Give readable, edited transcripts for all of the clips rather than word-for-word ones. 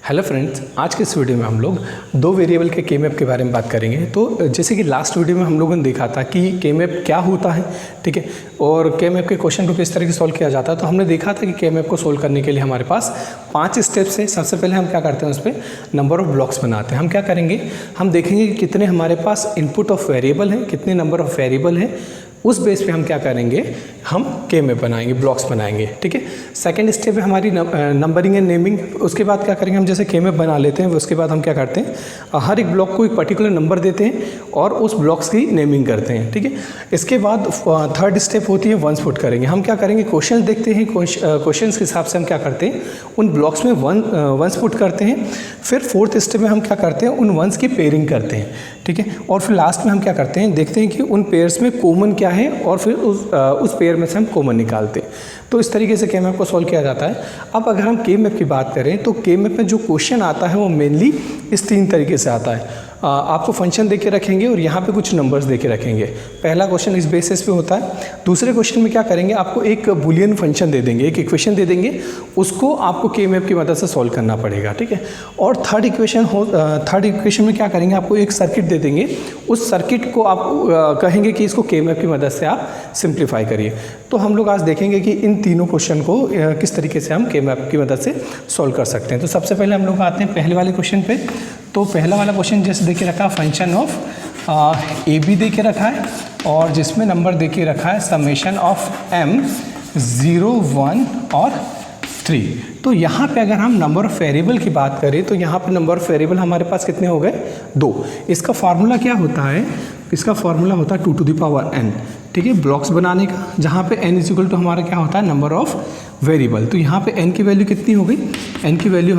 Hello friends, आज के इस वीडियो में हम लोग दो वेरिएबल के के-मैप के बारे में बात करेंगे। तो जैसे कि लास्ट वीडियो में हम लोगों ने देखा था कि के-मैप क्या होता है, ठीक है, और के-मैप के क्वेश्चन को किस तरह से सॉल्व किया जाता है। तो हमने देखा था कि के-मैप को सॉल्व करने के लिए हमारे पास 5 स्टेप्स है। सबसे पहले हम क्या करते हैं, उस पर नंबर ऑफ ब्लॉक्स बनाते हैं। हम क्या करेंगे, हम देखेंगे कि कितने हमारे पास इनपुट ऑफ वेरिएबल हैं, कितने नंबर ऑफ वेरिएबल हैं, उस बेस पे हम क्या करेंगे, हम के-मैप बनाएंगे, ब्लॉक्स बनाएंगे, ठीक है। सेकंड स्टेप है हमारी नंबरिंग एंड नेमिंग। उसके बाद क्या करेंगे, हम जैसे के-मैप बना लेते हैं, उसके बाद हम क्या करते हैं, हर एक ब्लॉक को एक पर्टिकुलर नंबर देते हैं और उस ब्लॉक्स की नेमिंग करते हैं, ठीक है। इसके बाद थर्ड स्टेप होती है वंस पुट करेंगे। हम क्या करेंगे, क्वेश्चन देखते हैं, क्वेश्चन के हिसाब से हम क्या करते हैं, उन ब्लॉक्स में वंस पुट करते हैं। फिर फोर्थ स्टेप में हम क्या करते हैं, उन वंस की पेयरिंग करते हैं, ठीक है। और फिर लास्ट में हम क्या करते हैं, देखते हैं कि उन पेयर्स में कॉमन क्या है और फिर उस पेयर में से हम कॉमन निकालते हैं। तो इस तरीके से के-मैप को सॉल्व किया जाता है। अब अगर हम के-मैप की बात करें तो के-मैप में जो क्वेश्चन आता है वो मेनली इस 3 तरीके से आता है। आपको फंक्शन दे के रखेंगे और यहाँ पे कुछ नंबर्स दे के रखेंगे। पहला क्वेश्चन इस बेसिस पे होता है। दूसरे क्वेश्चन में क्या करेंगे, आपको एक बुलियन फंक्शन दे देंगे, एक इक्वेशन दे देंगे, उसको आपको के-मैप की मदद से सॉल्व करना पड़ेगा, ठीक है। और थर्ड इक्वेशन में क्या करेंगे, आपको एक सर्किट दे देंगे, उस सर्किट को आप कहेंगे कि इसको के-मैप की मदद से आप सिंप्लीफाई करिए। तो हम लोग आज देखेंगे कि इन तीनों क्वेश्चन को किस तरीके से हम के-मैप की मदद से सॉल्व कर सकते हैं। तो सबसे पहले हम लोग आते हैं पहले वाले क्वेश्चन पे। तो पहला वाला क्वेश्चन जैसे देखे रखा है, फंक्शन ऑफ ए बी दे के रखा है और जिसमें नंबर दे के रखा है समेशन ऑफ m 0, 1 और 3। तो यहाँ पे अगर हम नंबर ऑफ वेरिएबल की बात करें तो यहाँ पे नंबर ऑफ वेरिएबल हमारे पास कितने हो गए, 2। इसका फार्मूला क्या होता है, इसका फार्मूला होता है 2 to the power n, ठीक है, ब्लॉक्स बनाने का, जहाँ पे n इक्वल टू हमारा क्या होता है, नंबर ऑफ वेरिएबल। तो यहाँ पे n की वैल्यू कितनी हो गई, n की वैल्यू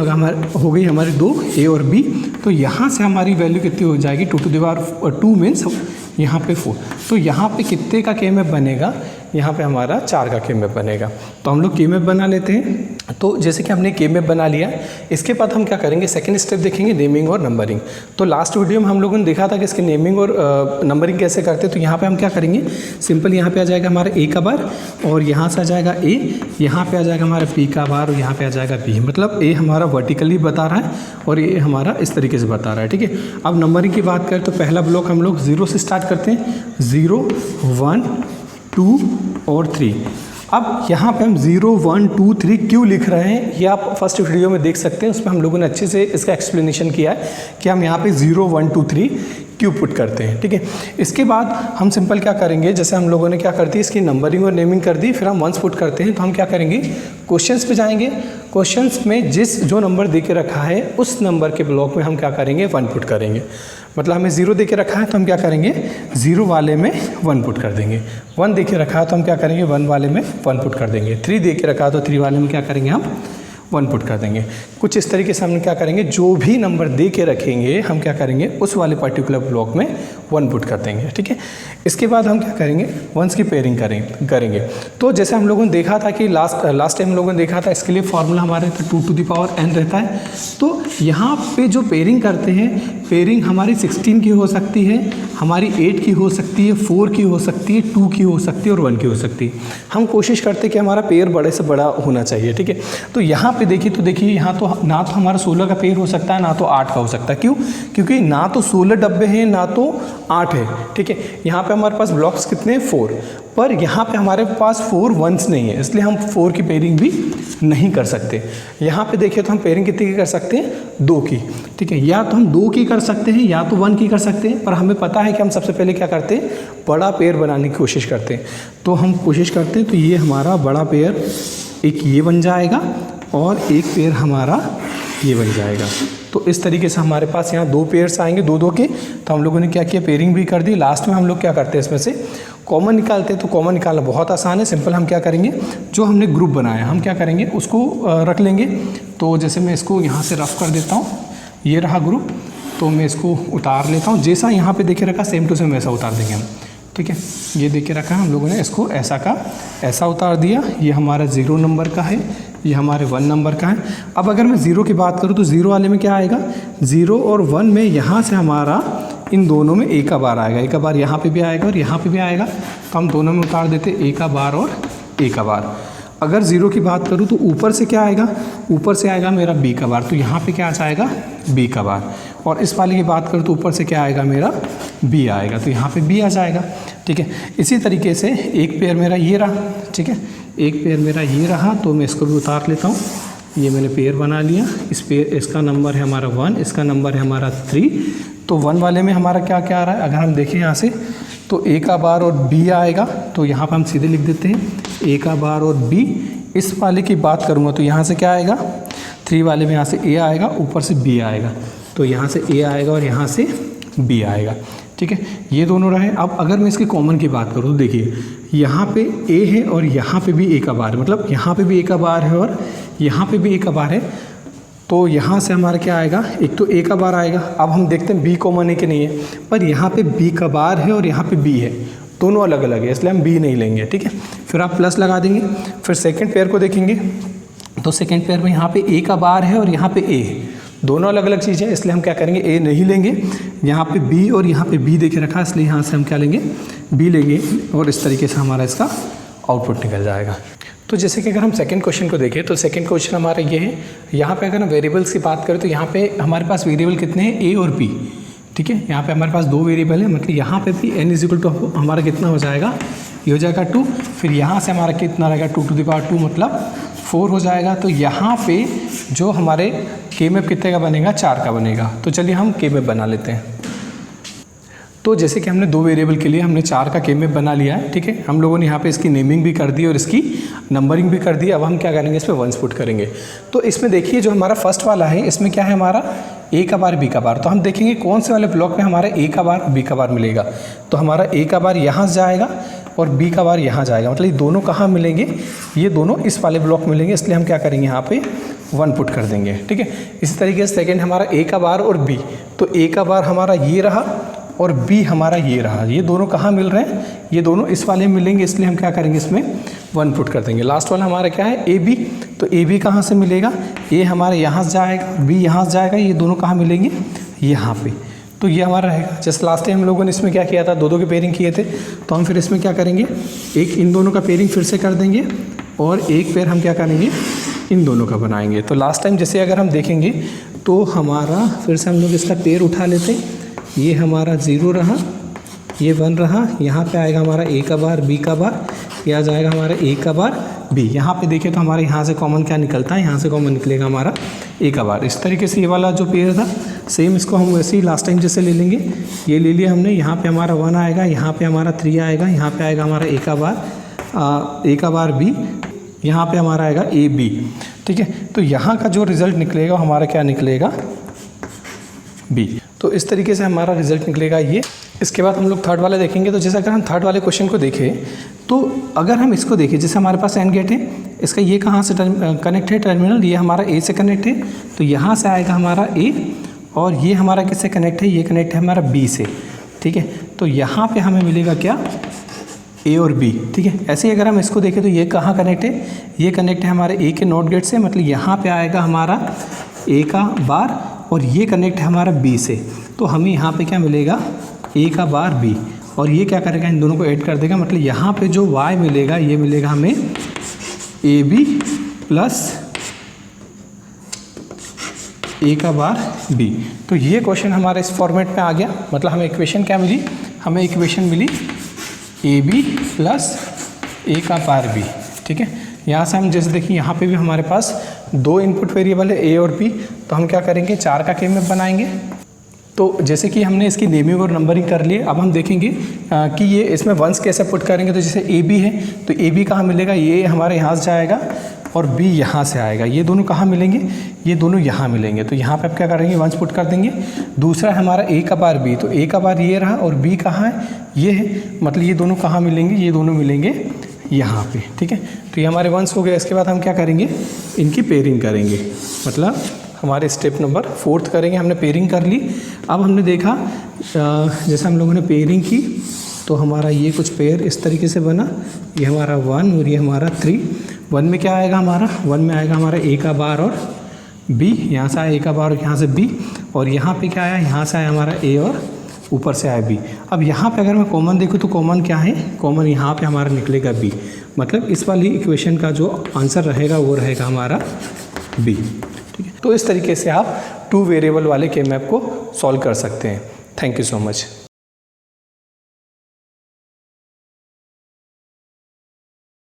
हो गई हमारी 2, a और b। तो यहाँ से हमारी वैल्यू कितनी हो जाएगी, 2 to the power 2 मीन्स यहाँ पे 4। तो यहाँ पे कितने का के-मैप बनेगा, यहाँ पे हमारा 4 का के-मैप बनेगा। तो हम लोग के-मैप बना लेते हैं। तो जैसे कि हमने के-मैप बना लिया, इसके बाद हम क्या करेंगे, सेकंड स्टेप देखेंगे नेमिंग और नंबरिंग। तो लास्ट वीडियो में हम लोगों ने देखा था कि इसके नेमिंग और नंबरिंग कैसे करते हैं। तो यहाँ पे हम क्या करेंगे, सिंपल यहाँ पे आ जाएगा हमारा a का बार और यहाँ से आ जाएगा a, यहाँ पे आ जाएगा हमारा b का बार और यहाँ पे आ जाएगा b। मतलब a हमारा वर्टिकली बता रहा है और ये हमारा इस तरीके से बता रहा है, ठीक है। अब नंबरिंग की बात करें तो पहला ब्लॉक हम लोग 0 से स्टार्ट करते हैं, 0, 1, 2 और 3। अब यहाँ पे हम 0, 1, 2, 3 क्यों लिख रहे हैं, ये आप फर्स्ट वीडियो में देख सकते हैं। उसमें हम लोगों ने अच्छे से इसका एक्सप्लेनेशन किया है कि हम यहाँ पे 0, 1, 2, 3 क्यों पुट करते हैं, ठीक है। इसके बाद हम सिंपल क्या करेंगे, जैसे हम लोगों ने क्या कर दी, इसकी नंबरिंग और नेमिंग कर दी, फिर हम वंस पुट करते हैं। तो हम क्या करेंगे, क्वेश्चंस पे जाएंगे, क्वेश्चंस में जो नंबर दे के रखा है उस नंबर के ब्लॉक में हम क्या करेंगे, 1 पुट करेंगे। मतलब हमें 0 दे के रखा है तो हम क्या करेंगे, 0 वाले में 1 पुट कर देंगे। 1 दे के रखा है तो हम क्या करेंगे, 1 वाले में 1 पुट कर देंगे। 3 दे के रखा है तो 3 वाले में क्या करेंगे, हम 1 पुट कर देंगे। कुछ इस तरीके से हम क्या करेंगे, जो भी नंबर दे के रखेंगे हम क्या करेंगे, उस वाले पर्टिकुलर ब्लॉक में 1 पुट कर देंगे, ठीक है। इसके बाद हम क्या करेंगे, वंस की पेयरिंग करेंगे। तो जैसे हम लोगों ने देखा था कि लास्ट टाइम हम लोगों ने देखा था, इसके लिए फॉर्मूला हमारे 2 to the power n रहता है। तो यहाँ पे जो पेयरिंग करते हैं, पेयरिंग हमारी 16 की हो सकती है, हमारी 8 की हो सकती है, 4 की हो सकती है, 2 की हो सकती है और 1 की हो सकती है। हम कोशिश करते हैं कि हमारा पेयर बड़े से बड़ा होना चाहिए, ठीक है। तो यहाँ पे देखिए यहाँ तो ना तो हमारा 16 का पेयर हो सकता है, ना तो 8 का हो सकता है। क्यों, क्योंकि ना तो 16 डब्बे हैं ना तो 8 है, ठीक है। यहाँ पे हमारे पास ब्लॉक्स कितने हैं, 4, पर यहाँ पे हमारे पास 4 वंस नहीं है, इसलिए हम 4 की पेयरिंग भी नहीं कर सकते। यहाँ पे देखिए तो हम पेयरिंग कितनी की कर सकते हैं, 2 की, ठीक है। या तो हम 2 की कर सकते हैं या तो 1 की कर सकते हैं, पर हमें पता है कि हम सबसे पहले क्या करते हैं, बड़ा पेयर बनाने की कोशिश करते हैं। तो हम कोशिश करते हैं, तो ये हमारा बड़ा पेयर एक ये बन जाएगा और एक पेयर हमारा ये बन जाएगा। तो इस तरीके से हमारे पास यहाँ 2 पेयर्स आएंगे, 2 के। तो हम लोगों ने क्या किया, पेयरिंग भी कर दी। लास्ट में हम लोग क्या करते हैं, इसमें से कॉमन निकालते हैं। तो कॉमन निकालना बहुत आसान है, सिंपल। हम क्या करेंगे, जो हमने ग्रुप बनाया हम क्या करेंगे, उसको रख लेंगे। तो जैसे मैं इसको यहाँ से रफ कर देता हूँ, ये रहा ग्रुप, तो मैं इसको उतार लेता हूँ। जैसा यहाँ पे देखे रखा सेम टू सेम वैसा उतार देंगे हम, ठीक है। ये देखे रखा है हम लोगों ने, इसको ऐसा का ऐसा उतार दिया। ये हमारा 0 नंबर का है, ये हमारे 1 नंबर का है। अब अगर मैं 0 की बात करूँ तो 0 वाले में क्या आएगा, 0 और 1 में यहाँ से हमारा इन दोनों में a का बार आएगा, a का बार यहाँ पे भी आएगा और यहाँ पे भी आएगा। तो हम दोनों में उतार देते a का बार और a का बार। अगर 0 की बात करूँ तो ऊपर से क्या आएगा, ऊपर से आएगा मेरा b का बार, तो यहाँ पे क्या आ जाएगा b का बार। और इस वाले की बात करूँ तो ऊपर से क्या आएगा मेरा b आएगा, तो यहाँ पे b आ जाएगा। ठीक है, इसी तरीके से एक पेयर मेरा ये रहा। ठीक है, एक पेयर मेरा ये रहा, तो मैं इसको भी उतार लेता हूँ। ये मैंने पेयर बना लिया। इस पेयर, इसका नंबर है हमारा 1, इसका नंबर है हमारा 3। तो 1 वाले में हमारा क्या क्या आ रहा है, अगर हम देखें यहाँ से तो a का बार और b आएगा, तो यहाँ पर हम सीधे लिख देते हैं a का बार और b। इस वाले की बात करूँगा तो यहाँ से क्या आएगा, 3 वाले में यहाँ से a आएगा, ऊपर से b आएगा, तो यहाँ से a आएगा और यहाँ से b आएगा। ठीक है, ये दोनों रहे। अब अगर मैं इसके कॉमन की बात करूँ तो देखिए यहाँ पे a है और यहाँ पे भी a का बार है, मतलब यहाँ पे भी a का बार है और यहाँ पे भी a का बार है। तो यहाँ से हमारा क्या आएगा, एक तो a का बार आएगा। अब हम देखते हैं b कॉमन है कि नहीं है, पर यहाँ पे b का बार है और यहाँ पे b है, दोनों अलग अलग है, इसलिए हम b नहीं लेंगे। ठीक है, फिर आप प्लस लगा देंगे। फिर सेकंड पेयर को देखेंगे तो सेकंड पेयर में यहाँ पे a का बार है और यहाँ पे a है, दोनों अलग अलग चीज़ें, इसलिए हम क्या करेंगे a नहीं लेंगे। यहाँ पे b और यहाँ पे b देखे रखा है, इसलिए यहाँ से हम क्या लेंगे, b लेंगे, और इस तरीके से हमारा इसका आउटपुट निकल जाएगा। तो जैसे कि अगर हम सेकंड क्वेश्चन को देखें तो सेकंड क्वेश्चन हमारा ये है। यहाँ पे अगर हम वेरिएबल्स की बात करें तो यहाँ पे हमारे पास वेरिएबल कितने हैं, a और b। ठीक है, यहाँ पे हमारे पास 2 वेरिएबल है, मतलब यहाँ पे भी n इक्वल टू हमारा कितना हो जाएगा, ये हो जाएगा 2। फिर यहाँ से हमारा कितना रहेगा, 2 टू द पावर 2 मतलब 4 हो जाएगा। तो यहाँ पे जो हमारे के मैप कितने का बनेगा, 4 का बनेगा। तो चलिए हम के मैप बना लेते हैं। तो जैसे कि हमने 2 वेरिएबल के लिए हमने 4 का के मैप बना लिया है। ठीक है, हम लोगों ने यहाँ पे इसकी नेमिंग भी कर दी और इसकी नंबरिंग भी कर दी। अब हम क्या करेंगे, इसमें वंस पुट करेंगे। तो इसमें देखिए जो हमारा फर्स्ट वाला है, इसमें क्या है हमारा a का बार b का बार। तो हम देखेंगे कौन से वाले ब्लॉक में हमारा a का बार b का बार मिलेगा। तो हमारा a का बार यहाँ से जाएगा और b का बार यहाँ जाएगा, मतलब ये दोनों कहाँ मिलेंगे, ये दोनों इस वाले ब्लॉक मिलेंगे, इसलिए हम क्या करेंगे यहाँ पे 1 पुट कर देंगे। ठीक है, इसी तरीके से सेकेंड हमारा a का बार और b। तो a का बार हमारा ये रहा और b हमारा ये रहा, ये दोनों कहाँ मिल रहे हैं, ये दोनों इस वाले में मिलेंगे, इसलिए हम क्या करेंगे इसमें 1 पुट कर देंगे। लास्ट वाला हमारा क्या है, ab। तो ab कहाँ से मिलेगा, a हमारे यहाँ से जाएगा, b यहाँ से जाएगा, ये दोनों कहाँ मिलेंगे, यहाँ पे। तो ये हमारा रहेगा। जैसे लास्ट टाइम हम लोगों ने इसमें क्या किया था, 2 के पेयरिंग किए थे, तो हम फिर इसमें क्या करेंगे, एक इन दोनों का पेयरिंग फिर से कर देंगे और एक पेयर हम क्या करेंगे, इन दोनों का बनाएंगे। तो लास्ट टाइम जैसे अगर हम देखेंगे तो हमारा फिर से हम लोग इसका पेयर उठा लेते, ये हमारा 0 रहा, ये 1 रहा, यहाँ पे आएगा हमारा a का बार b का बार, ये आ जाएगा हमारा a का बार b। यहाँ पे देखें तो हमारे यहाँ से कॉमन क्या निकलता है, यहाँ से कॉमन निकलेगा हमारा a का बार। इस तरीके से ये वाला जो पेयर था सेम इसको हम वैसे ही लास्ट टाइम जैसे ले लेंगे। ये ले लिया हमने, यहाँ पे हमारा 1 आएगा, यहाँ पे हमारा 3 आएगा, यहाँ पे आएगा हमारा a का बार b, यहाँ पे हमारा आएगा a b। ठीक है, तो यहाँ का जो रिज़ल्ट निकलेगा हमारा क्या निकलेगा, b। तो इस तरीके से हमारा रिजल्ट निकलेगा ये। इसके बाद हम लोग थर्ड वाले देखेंगे। तो जैसे अगर हम थर्ड वाले क्वेश्चन को देखें तो अगर हम इसको देखें, जैसे हमारे पास एंड गेट है, इसका ये कहाँ से कनेक्ट है, टर्मिनल ये हमारा a से कनेक्ट है, तो यहाँ से आएगा हमारा a, और ये हमारा किससे कनेक्ट है, ये कनेक्ट है हमारा b से। ठीक है, तो यहाँ पे हमें मिलेगा क्या, a और b। ठीक है, ऐसे ही अगर हम इसको देखें तो ये कहाँ कनेक्ट है, ये कनेक्ट है हमारे a के नॉट गेट से, मतलब यहाँ पे आएगा हमारा a का बार और ये कनेक्ट है हमारा b से। तो हमें यहाँ पे क्या मिलेगा, a का बार b, और ये क्या करेगा, इन दोनों को ऐड कर देगा, मतलब यहाँ पे जो y मिलेगा ये मिलेगा हमें ab प्लस a का बार b। तो ये क्वेश्चन हमारे इस फॉर्मेट में आ गया, मतलब हमें इक्वेशन क्या मिली, हमें इक्वेशन मिली ab प्लस a का बार b। ठीक है, यहाँ से हम जैसे देखिए यहाँ पे भी हमारे पास 2 इनपुट वेरिएबल है a और b, तो हम क्या करेंगे 4 का के मैप बनाएंगे। तो जैसे कि हमने इसकी नेमिंग और नंबरिंग कर लिए, अब हम देखेंगे कि ये इसमें वंस कैसे पुट करेंगे। तो जैसे ए बी है तो ए बी कहाँ मिलेगा, ये हमारे यहाँ से जाएगा और बी यहाँ से आएगा, ये दोनों कहाँ मिलेंगे, ये दोनों यहाँ मिलेंगे। तो यहाँ पे आप क्या करेंगे, वंस पुट कर देंगे। दूसरा है हमारा ए का बार बी, तो ए का बार ये रहा और बी कहाँ है, ये है, मतलब ये दोनों कहाँ मिलेंगे, ये दोनों मिलेंगे यहाँ पे। ठीक है, तो ये हमारे वंस हो गए। इसके बाद हम क्या करेंगे, इनकी पेयरिंग करेंगे, मतलब हमारे स्टेप नंबर 4 करेंगे। हमने पेयरिंग कर ली। अब हमने देखा जैसे हम लोगों ने पेयरिंग की तो हमारा ये कुछ पेयर इस तरीके से बना, ये हमारा 1 और ये हमारा 3। 1 में क्या आएगा हमारा, 1 में आएगा हमारा a का बार और b, यहाँ से आया a का बार और यहाँ से b, और यहाँ पे क्या आया, यहाँ से आया हमारा a और ऊपर से आया बी। अब यहाँ पे अगर मैं कॉमन देखूँ तो कॉमन क्या है, कॉमन यहाँ पे हमारा निकलेगा बी, मतलब इस वाली इक्वेशन का जो आंसर रहेगा वो रहेगा हमारा बी। ठीक है, तो इस तरीके से आप 2 वेरिएबल वाले के मैप को सॉल्व कर सकते हैं। Thank you so much.